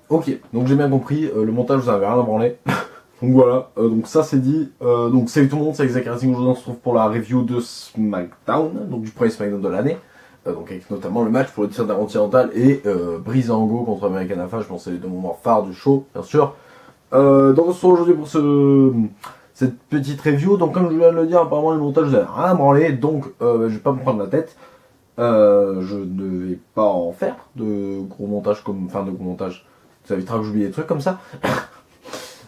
Ok, donc j'ai bien compris, le montage vous avez rien à branler. Donc voilà, donc ça c'est dit. Donc salut tout le monde, c'est Exact Racing, aujourd'hui on se retrouve pour la review de SmackDown, donc du premier SmackDown de l'année. Donc avec notamment le match pour le titre intercontinental et Breezango contre American Alpha, je pense que c'est les deux moments phares du show, bien sûr. Donc on se retrouve aujourd'hui pour cette petite review. Donc comme je viens de le dire, apparemment le montage vous avez rien à branler, donc je vais pas me prendre la tête. Je ne vais pas en faire de gros montage de gros montage. Ça évitera que j'oublie des trucs comme ça.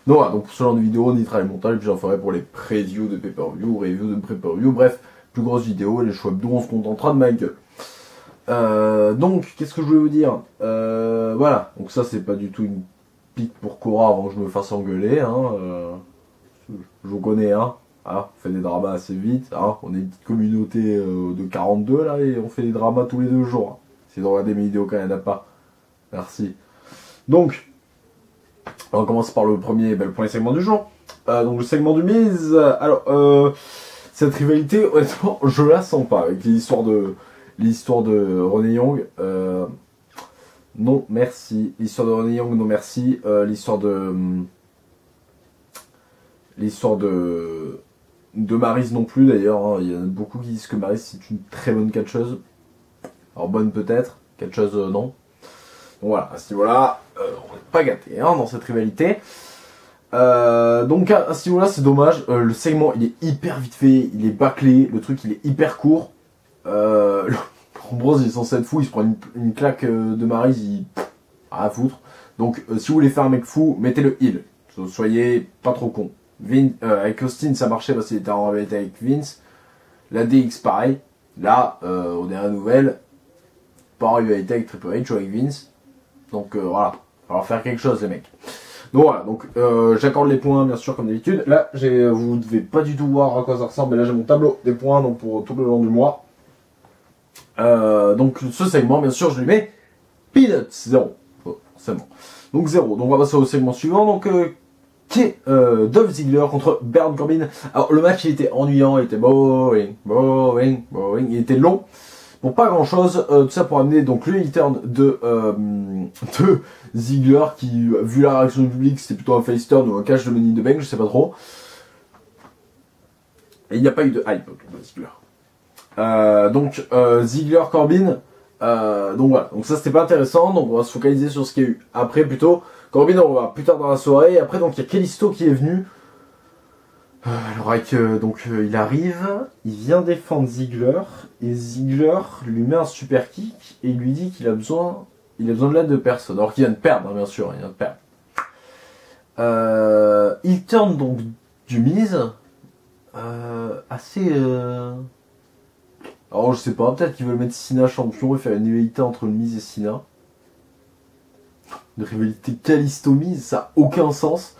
Donc voilà, donc pour ce genre de vidéo, on évitera les montages, puis j'en ferai pour les previews de pay-per-view, reviews de pay-per-view, bref, plus grosse vidéo, les choix hebdo, on se contentera de ma gueule. Donc, qu'est-ce que je voulais vous dire, voilà, donc ça c'est pas du tout une pique pour Cora avant que je me fasse engueuler, hein, je vous connais, hein, on fait des dramas assez vite, hein, on est une petite communauté de 42 là, et on fait des dramas tous les 2 jours, hein. C'est de regarder mes vidéos quand il n'y en a pas, merci. Donc, on commence par le premier segment du jour. Donc le segment du Miz. Alors, cette rivalité, honnêtement, je la sens pas avec l'histoire de Renee Young. Non, merci. L'histoire de Renee Young, non merci. L'histoire de Maryse non plus d'ailleurs. Hein. Il y en a beaucoup qui disent que Maryse c'est une très bonne catcheuse. Alors bonne peut-être, catcheuse non. Donc voilà, à ce niveau-là, on n'est pas gâté hein, dans cette rivalité. Donc à ce niveau-là, c'est dommage. Le segment, il est hyper vite fait, il est bâclé, le truc, il est hyper court. Ambrose, il est censé être fou, il se prend une claque de Maryse, il... à foutre. Donc si vous voulez faire un mec fou, mettez le heal. Soyez pas trop con. Avec Austin, ça marchait parce qu'il était en rivalité avec Vince. La DX, pareil. Là, aux dernières nouvelles, pas en rivalité avec Triple H ou avec Vince. Donc voilà, il va falloir faire quelque chose les mecs. Donc voilà, donc j'accorde les points bien sûr comme d'habitude. Là, vous ne devez pas du tout voir à quoi ça ressemble, mais là j'ai mon tableau des points donc pour tout le long du mois. Donc ce segment, bien sûr, je lui mets Peanuts, 0. Forcément. Donc 0. Donc on va passer au segment suivant, donc qui est Dolph Ziggler contre Baron Corbin. Alors le match il était ennuyant, il était boring, il était long. Bon, pas grand chose, tout ça pour amener donc le heel turn de Ziggler qui, vu la réaction du public, c'était plutôt un face turn ou un catch de Money in the Bank, je sais pas trop. Et il n'y a pas eu de hype autour de Ziggler. Donc Ziggler Corbin, donc voilà, donc ça c'était pas intéressant, donc on va se focaliser sur ce qu'il y a eu après plutôt. Corbin on va voir plus tard dans la soirée, et après donc il y a Kalisto qui est venu. Alors avec, il arrive, il vient défendre Ziggler, et Ziggler lui met un super kick, et il lui dit qu'il a besoin de l'aide de personne, alors qu'il vient de perdre, hein, bien sûr, il vient de perdre. Il turn donc du Miz, assez... Alors je sais pas, peut-être qu'ils veulent mettre Cena champion et faire une rivalité entre le Miz et Cena. Une rivalité Kalisto-Miz, ça a aucun sens.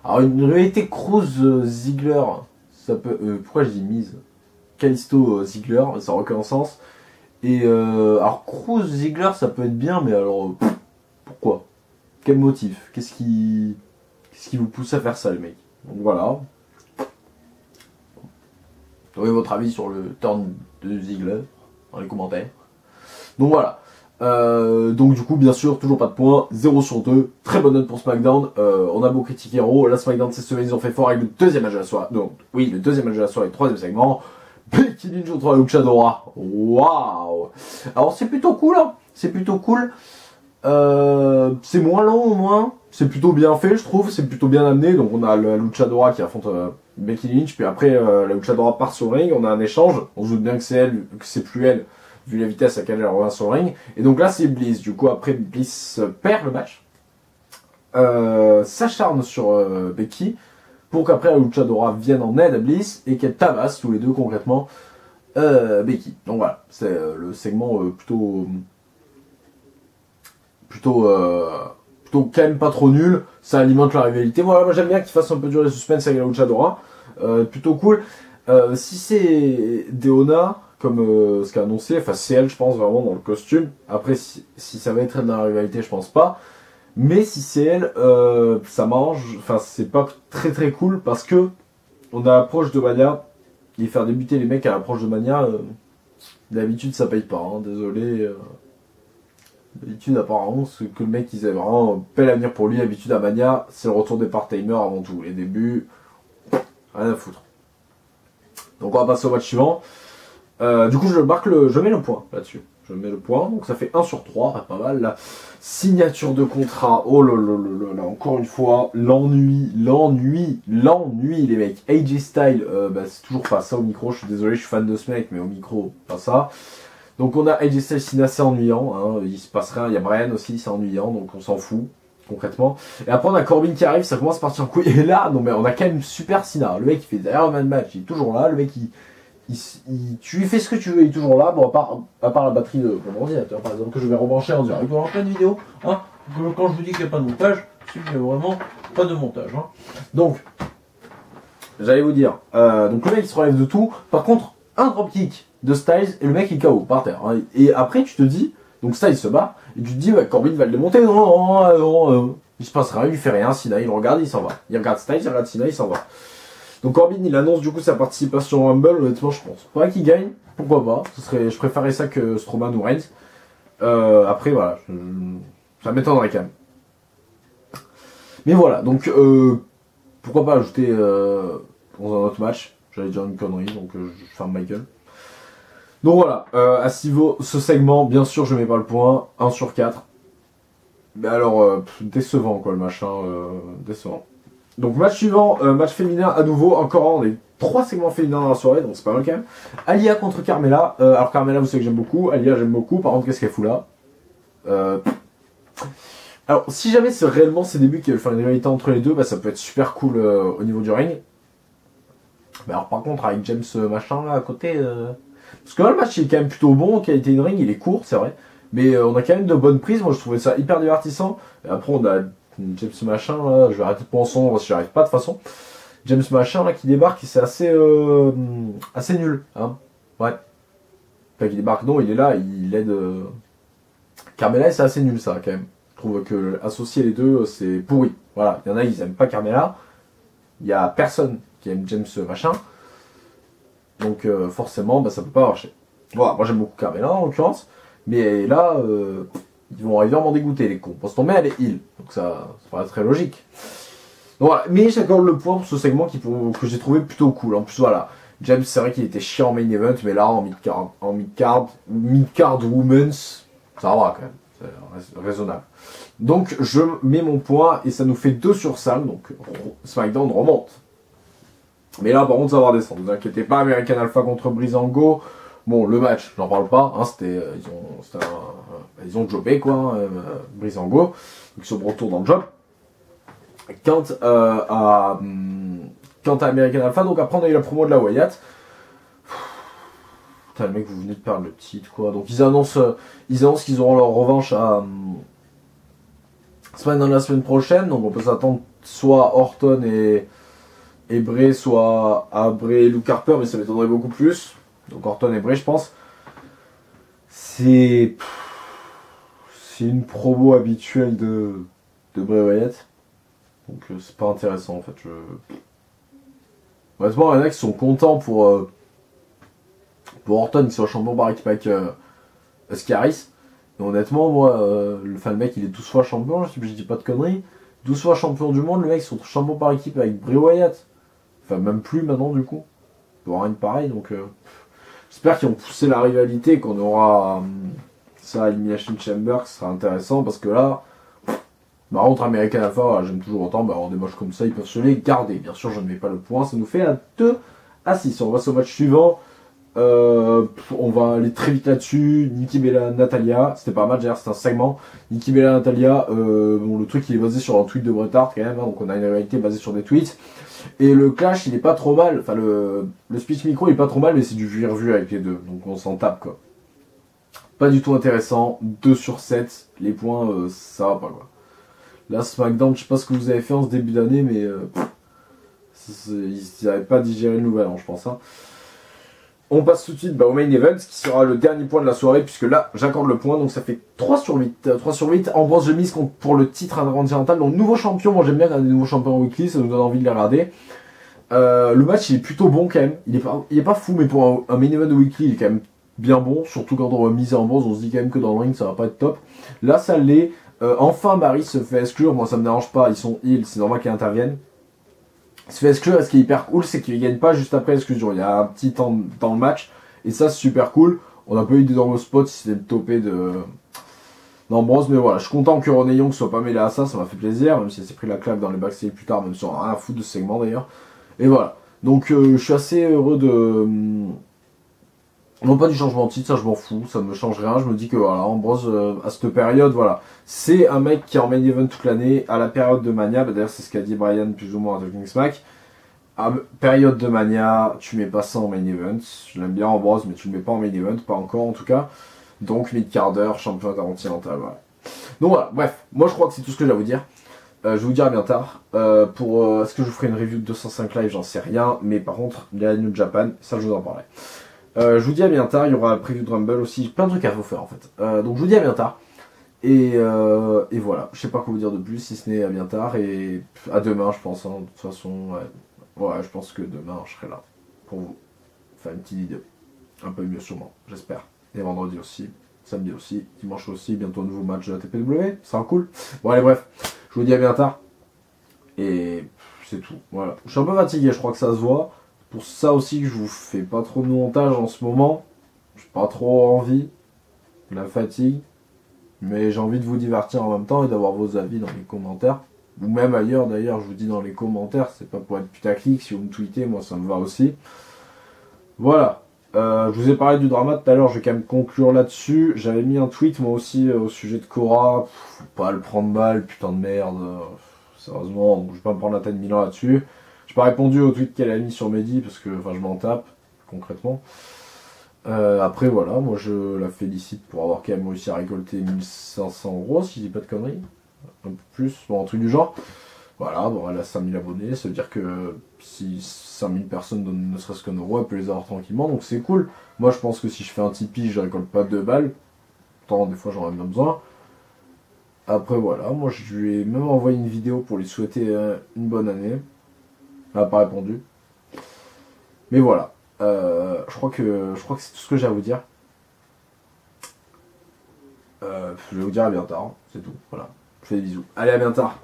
Alors une rivalité Kroos-Ziggler, ça peut... pourquoi je dis Miz Kalisto-Ziggler, ça n'a aucun sens. Et alors Kroos-Ziggler, ça peut être bien, mais alors... pourquoi? Quel motif? Qu'est-ce qui vous pousse à faire ça, les mecs? Donc voilà. Donnez votre avis sur le turn de Ziggler dans les commentaires. Donc voilà. Donc du coup bien sûr toujours pas de points, 0 sur 2, très bonne note pour SmackDown. On a beau critiquer Raw, la SmackDown cette semaine ils ont fait fort avec le deuxième match de la soirée, donc oui le deuxième match de la soirée, troisième segment, Becky Lynch contre Luchadora, waouh. Alors c'est plutôt cool, hein, c'est plutôt cool, c'est moins long au moins, c'est plutôt bien fait je trouve, c'est plutôt bien amené, donc on a la Luchadora qui affronte Becky Lynch, puis après la Luchadora part sur le ring, on a un échange, on se doute bien que c'est elle, que c'est plus elle, vu la vitesse à laquelle elle revient sur le ring. Et donc là, c'est Bliss. Du coup, après, Bliss perd le match. S'acharne sur Becky. Pour qu'après, la Luchadora vienne en aide à Bliss. Et qu'elle tabasse tous les deux concrètement Becky. Donc voilà, c'est le segment plutôt quand même pas trop nul. Ça alimente la rivalité. Voilà, moi j'aime bien qu'il fasse un peu durer le suspense avec la Luchadora. Plutôt cool. Si c'est Deonna... comme ce qu'a annoncé, enfin c'est elle je pense vraiment dans le costume, après si ça va être elle dans la rivalité je pense pas, mais si c'est elle, ça m'arrange, enfin c'est pas très très cool parce que on a l'approche de Mania, et faire débuter les mecs à l'approche de Mania, d'habitude ça paye pas, hein, désolé, D'habitude, apparemment, ce que le mec, il avait vraiment un bel avenir pour lui. D'habitude, à Mania, c'est le retour des part-timers avant tout. Les débuts, rien à foutre. Donc, on va passer au match suivant. Du coup, je mets le point là-dessus. Je mets le point, donc ça fait 1 sur 3, pas mal. La signature de contrat, oh là là là là, encore une fois, l'ennui, les mecs. AJ Styles, c'est toujours pas ça au micro, je suis désolé, je suis fan de ce mec, mais au micro, pas ça. Donc on a AJ Styles, c'est assez ennuyant, hein, il se passe rien, il y a Brian aussi, c'est ennuyant, donc on s'en fout, concrètement. Et après on a Corbin qui arrive, ça commence à partir en couille, et là, non mais on a quand même super Cena, le mec il fait des Iron Man match, il est toujours là, le mec tu lui fais ce que tu veux, il est toujours là, bon à part la batterie de mon ordinateur par exemple, que je vais rebrancher en direct, il y aura plein de vidéos, hein, quand je vous dis qu'il n'y a pas de montage, c'est qu'il n'y a vraiment pas de montage, hein. Donc, j'allais vous dire, donc le mec il se relève de tout, par contre, un dropkick de Styles et le mec il KO par terre. Hein. Et après tu te dis, donc Styles se bat, et tu te dis, Corbin va le démonter, non, il se passe rien, il lui fait rien, Cena il regarde, il s'en va. Il regarde Styles, il regarde Cena, il s'en va. Donc Corbin il annonce du coup sa participation au Rumble, honnêtement je pense pas qu'il gagne, pourquoi pas, je préférerais ça que Strowman ou Reigns. Après voilà, ça m'étonnerait quand même. Mais voilà, donc pourquoi pas ajouter dans un autre match, j'allais dire une connerie, donc je ferme ma gueule. Donc voilà, à ce niveau, ce segment, bien sûr, je mets pas le point, 1 sur 4. Mais alors, décevant quoi le machin, décevant. Donc match suivant, match féminin à nouveau, encore on est 3 segments féminins dans la soirée, donc c'est pas mal quand même. Alia contre Carmella, alors Carmella vous savez que j'aime beaucoup, Alia j'aime beaucoup, par contre qu'est-ce qu'elle fout là Alors si jamais c'est réellement ses débuts qui veulent faire une rivalité entre les deux, bah ça peut être super cool au niveau du ring. Mais alors par contre avec James machin là à côté... Parce que là, le match il est quand même plutôt bon, qualité de ring, il est court, c'est vrai. Mais on a quand même de bonnes prises, moi je trouvais ça hyper divertissant. Et après on a James Machin, là, je vais arrêter de penser son nom si j'y arrive pas de toute façon. James Machin là qui débarque, c'est assez nul. Hein, ouais. Enfin qui débarque, non, il est là, il aide... Carmella, c'est assez nul ça quand même. Je trouve que associer les deux, c'est pourri. Voilà, il y en a, ils aiment pas Carmella. Il y a personne qui aime James Machin. Donc forcément, ça peut pas marcher. Voilà, moi j'aime beaucoup Carmella en l'occurrence, mais là, ils vont arriver à m'en dégoûter les cons. Parce qu'on met elle est heal, donc ça paraît très logique. Donc voilà, mais j'accorde le point pour ce segment que j'ai trouvé plutôt cool. En plus voilà, James c'est vrai qu'il était chiant en main event, mais là en mid-card women's, ça va quand même, c'est raisonnable. Donc je mets mon point et ça nous fait 2 sur 5, donc SmackDown remonte. Mais là, par contre, ça va redescendre. Ne vous inquiétez pas, American Alpha contre Breezango. Bon, le match, j'en parle pas. Hein, ils ont jobé, quoi, Breezango. Donc, ils sont de retour dans le job. Quant à American Alpha, donc après, on a eu la promo de la Wyatt. Putain, le mec, vous venez de perdre le titre, quoi. Donc, ils annoncent qu'ils auront leur revanche à SmackDown la semaine prochaine. Donc, on peut s'attendre soit Orton et Bray, soit à Bray et Luke Harper, mais ça m'étonnerait beaucoup plus. Donc Orton et Bray, je pense. C'est une promo habituelle de Bray Wyatt. Donc c'est pas intéressant en fait. Honnêtement, il y en a qui sont contents pour Orton qui soit champion par équipe avec Scaris. Et honnêtement, moi, le mec il est 12 fois champion, je dis pas de conneries. 12 fois champion du monde, le mec ils sont champion par équipe avec Bray Wyatt. Enfin, même plus maintenant, du coup. Il y aura une pareille, donc... J'espère qu'ils ont poussé la rivalité, qu'on aura ça à Elimination Chamber, ce sera intéressant, parce que là... Par contre, American Alpha, voilà, j'aime toujours autant, avoir des matchs comme ça, ils peuvent se les garder. Bien sûr, je ne mets pas le point, ça nous fait à 2 à 6. On va au match suivant. On va aller très vite là-dessus. Nikki Bella, Natalia. C'était pas un match, d'ailleurs, c'était un segment. Nikki Bella, Natalia. Bon, le truc, il est basé sur un tweet de Bret Hart, quand même. Hein, donc, on a une réalité basée sur des tweets. Et le clash, il est pas trop mal. Enfin, le speech micro, il est pas trop mal, mais c'est du vu avec les deux. Donc, on s'en tape, quoi. Pas du tout intéressant. 2 sur 7. Les points, ça va pas, quoi. Là, SmackDown, je sais pas ce que vous avez fait en ce début d'année, mais ils n'avaient pas digéré le nouvel an, je pense. Hein. On passe tout de suite au main event, qui sera le dernier point de la soirée, puisque là, j'accorde le point, donc ça fait 3 sur 8. 3 sur 8, Ambrose Miz pour le titre intercontinental, donc nouveau champion. Moi, j'aime bien regarder des nouveaux champions en weekly, ça nous donne envie de les regarder. Le match, il est plutôt bon, quand même. Il est pas fou, mais pour un main event de weekly, il est quand même bien bon, surtout quand on va miser en bronze, on se dit quand même que dans le ring ça va pas être top. Là ça l'est. Enfin Barry se fait exclure, moi ça me dérange pas, ils sont heal, c'est normal qu'ils interviennent. Il se fait exclure, et ce qui est hyper cool, c'est qu'il gagne pas juste après l'exclusion. Il y a un petit temps dans le match, et ça c'est super cool. On n'a pas eu d'énormes spots si c'était le topé d'Ambrose, mais voilà, je suis content que Renee Young soit pas mêlé à ça m'a fait plaisir, même si elle s'est pris la claque dans les backstage plus tard, même si on a rien à foutre de ce segment d'ailleurs. Et voilà. Donc je suis assez heureux de. Non pas du changement de titre, ça je m'en fous, ça ne me change rien, je me dis que voilà, Ambrose à cette période, voilà, c'est un mec qui est en main event toute l'année, à la période de Mania, bah, d'ailleurs c'est ce qu'a dit Brian plus ou moins à Talking Smack, à période de Mania, tu mets pas ça en main event, je l'aime bien Ambrose, mais tu le mets pas en main event, pas encore en tout cas, donc mid-carder, champion intercontinental, voilà. Donc voilà, bref, moi je crois que c'est tout ce que j'ai à vous dire. Je vais vous dire à bien tard. Est-ce que je vous ferai une review de 205 live, j'en sais rien, mais par contre, il y a New Japan, ça je vous en parlerai. Je vous dis à bien tard, il y aura un preview de Rumble aussi, plein de trucs à vous faire en fait. Donc je vous dis à bien tard. Et voilà, je sais pas quoi vous dire de plus, si ce n'est à bien tard, et à demain je pense, hein, de toute façon, ouais, je pense que demain je serai là, pour vous faire une petite vidéo. Un peu mieux sûrement, j'espère. Et vendredi aussi, samedi aussi, dimanche aussi, bientôt un nouveau match de la TPW, ça sera cool. Bon allez bref, je vous dis à bien tard, et c'est tout, voilà. Je suis un peu fatigué, je crois que ça se voit. Pour ça aussi que je vous fais pas trop de montage en ce moment. J'ai pas trop envie. La fatigue. Mais j'ai envie de vous divertir en même temps et d'avoir vos avis dans les commentaires. Ou même ailleurs d'ailleurs, je vous dis dans les commentaires. C'est pas pour être putaclic. Si vous me tweetez, moi ça me va aussi. Voilà. Je vous ai parlé du drama tout à l'heure. Je vais quand même conclure là-dessus. J'avais mis un tweet moi aussi au sujet de Cora. Faut pas le prendre mal, putain de merde. Sérieusement, donc je vais pas me prendre la tête 1000 ans là-dessus. J'ai pas répondu au tweet qu'elle a mis sur Mehdi parce que je m'en tape concrètement. Après voilà, moi je la félicite pour avoir quand même réussi à récolter 1500 €, si je dis pas de conneries. Un peu plus, bon un truc du genre. Voilà, bon elle a 5000 abonnés, ça veut dire que si 5000 personnes donnent ne serait-ce qu'un euro, elle peut les avoir tranquillement, donc c'est cool. Moi je pense que si je fais un Tipeee, je récolte pas 2 balles. Pourtant des fois j'en ai bien besoin. Après voilà, moi je lui ai même envoyé une vidéo pour lui souhaiter une bonne année. Elle n'a pas répondu. Mais voilà. Je crois que c'est tout ce que j'ai à vous dire. Je vais vous dire à bien tard. C'est tout. Voilà. Je fais des bisous. Allez, à bien tard.